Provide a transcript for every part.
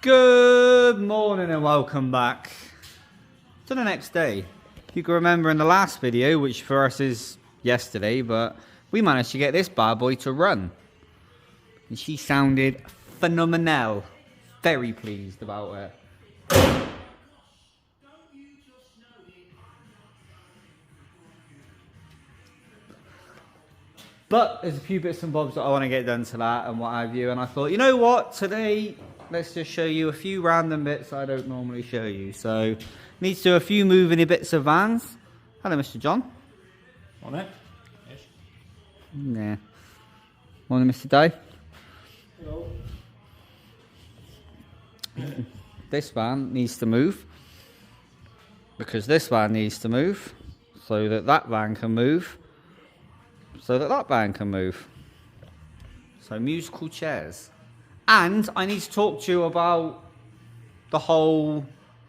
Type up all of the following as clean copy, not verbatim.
Good morning and welcome back to the next day. If you can remember in the last video, which for us is yesterday, but we managed to get this bad boy to run. And she sounded phenomenal. Very pleased about it. But there's a few bits and bobs that I want to get done to that and what have you. And I thought, you know what, today let's just show you a few random bits I don't normally show you. So, need to do a few moving bits of vans. Hello, Mr. John. Morning. Yes. Yeah. Morning, Mr. Dave. Hello. This van needs to move. Because this van needs to move. So that that van can move. So that that van can move. So musical chairs. And I need to talk to you about the whole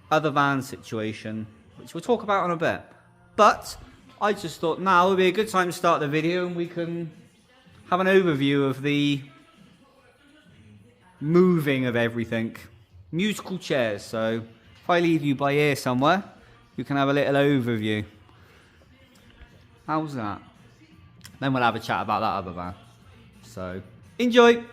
other van situation, which we'll talk about in a bit. But I just thought now would be a good time to start the video and we can have an overview of the moving of everything. Musical chairs. So if I leave you by ear somewhere, you can have a little overview. How's that? Then we'll have a chat about that other van. So enjoy.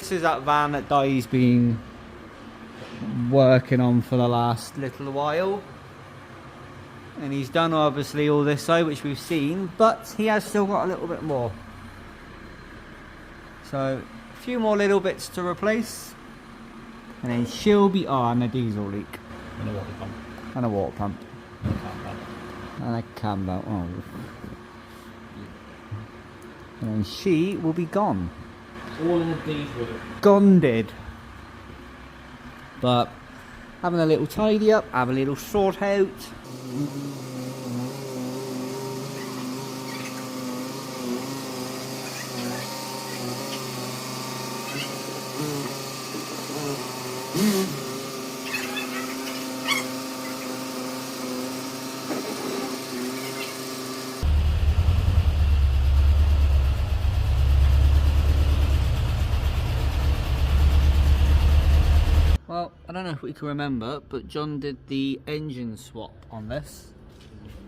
This is that van that Dai's been working on for the last little while. And he's done obviously all this side, which we've seen, but he has still got a little bit more. So, a few more little bits to replace. And then she'll be on a diesel leak. And a water pump. And a water pump. And a cam pump. And a cam belt. Oh. And then she will be gone. All in the D's with it. Gone dead. But having a little tidy up, have a little sort out. Well, I don't know if we can remember, but John did the engine swap on this.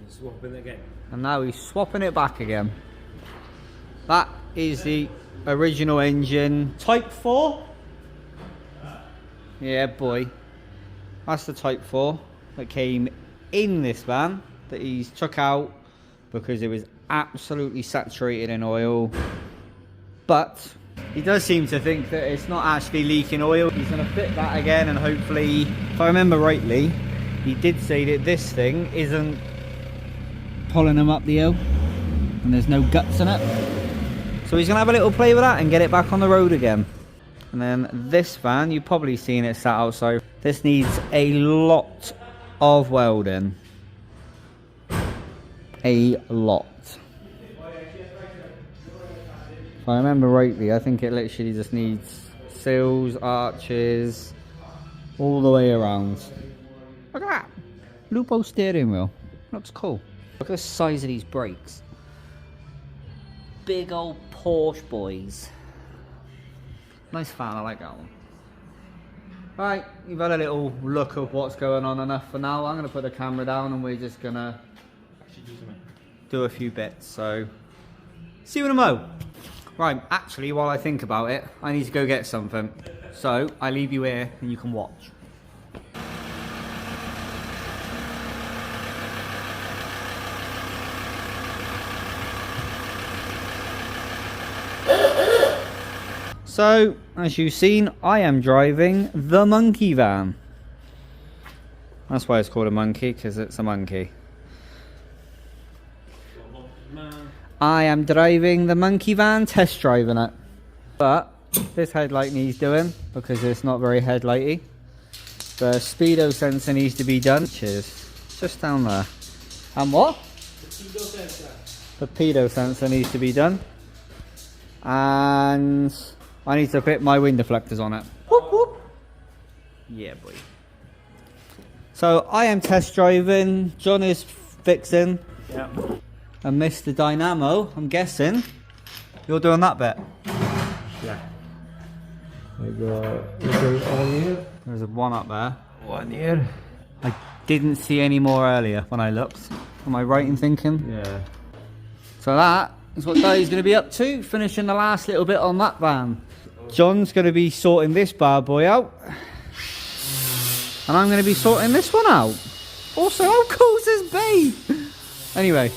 Swapping again. And now he's swapping it back again. That is the original engine. Type 4? Yeah, boy. That's the Type 4 that came in this van that he's took out because it was absolutely saturated in oil. But he does seem to think that it's not actually leaking oil. He's going to fit that again and hopefully, if I remember rightly, he did say that this thing isn't pulling him up the hill and there's no guts in it. So he's going to have a little play with that and get it back on the road again. And then this van, you've probably seen it sat outside. This needs a lot of welding. A lot. If I remember rightly, I think it literally just needs seals, arches, all the way around. Look at that. Lupo steering wheel. Looks cool. Look at the size of these brakes. Big old Porsche boys. Nice fan, I like that one. Right, you've had a little look of what's going on enough for now. I'm going to put the camera down and we're just going to do a few bits. So, see you in a mo. Right, actually, while I think about it, I need to go get something. So, I leave you here and you can watch. So, as you've seen, I am driving the monkey van. That's why it's called a monkey, because it's a monkey. I am driving the monkey van, test driving it. But this headlight needs doing, because it's not very headlighty. The speedo sensor needs to be done, which is just down there. And what? The pedo sensor needs to be done. And I need to fit my wind deflectors on it. Whoop, whoop. Yeah, boy. So I am test driving, John is fixing. Yeah. And Mr. Dynamo, I'm guessing you're doing that bit. Yeah. There's a one up there. One here. I didn't see any more earlier when I looked. Am I right in thinking? Yeah. So that is what Daddy's going to be up to, finishing the last little bit on that van. John's going to be sorting this bad boy out. And I'm going to be sorting this one out. Also, how cool is this babe? Anyway,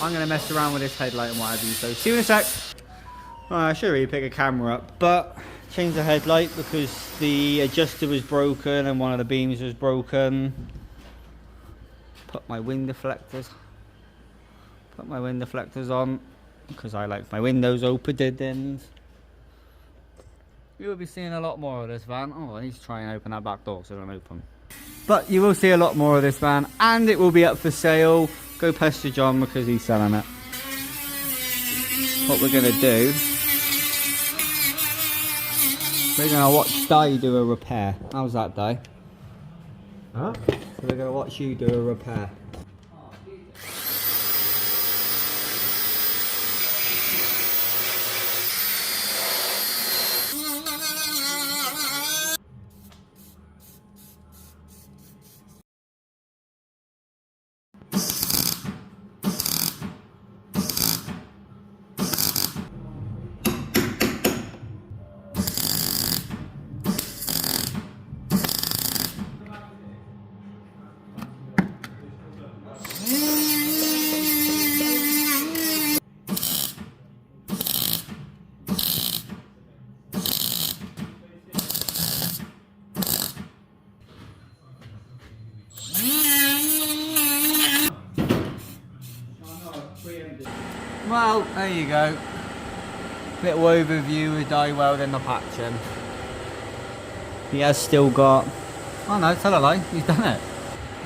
I'm going to mess around with this headlight and what have you. So see you in a sec. I should really pick a camera up, but changed the headlight because the adjuster was broken and one of the beams was broken. Put my wind deflectors on because I like my windows open and you will be seeing a lot more of this van. Oh, I need to try and open that back door so it don't open. But you will see a lot more of this van and it will be up for sale. Go pester John because he's selling it. What we're going to do, we're going to watch Di do a repair. How's that, Di? Huh? So we're going to watch you do a repair. Well, there you go. Little overview with Di Welding the patching. He has still got... Oh no, tell a lie, he's done it.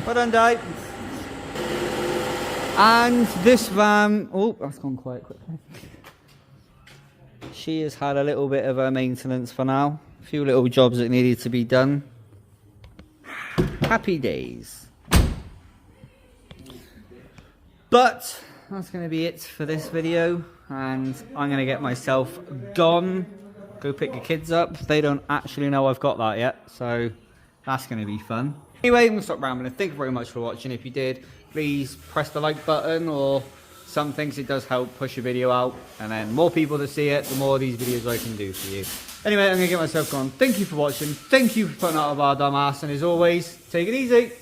Well done, Di. And this van... Oh, that's gone quite quickly. She has had a little bit of her maintenance for now. A few little jobs that needed to be done. Happy days. But... that's going to be it for this video, and I'm going to get myself gone, go pick the kids up. They don't actually know I've got that yet, so that's going to be fun. Anyway, I'm going to stop rambling. Thank you very much for watching. If you did, please press the like button or some things. It does help push a video out, and then more people to see it, the more of these videos I can do for you. Anyway, I'm going to get myself gone. Thank you for watching. Thank you for putting out of our dumb ass, and as always, take it easy.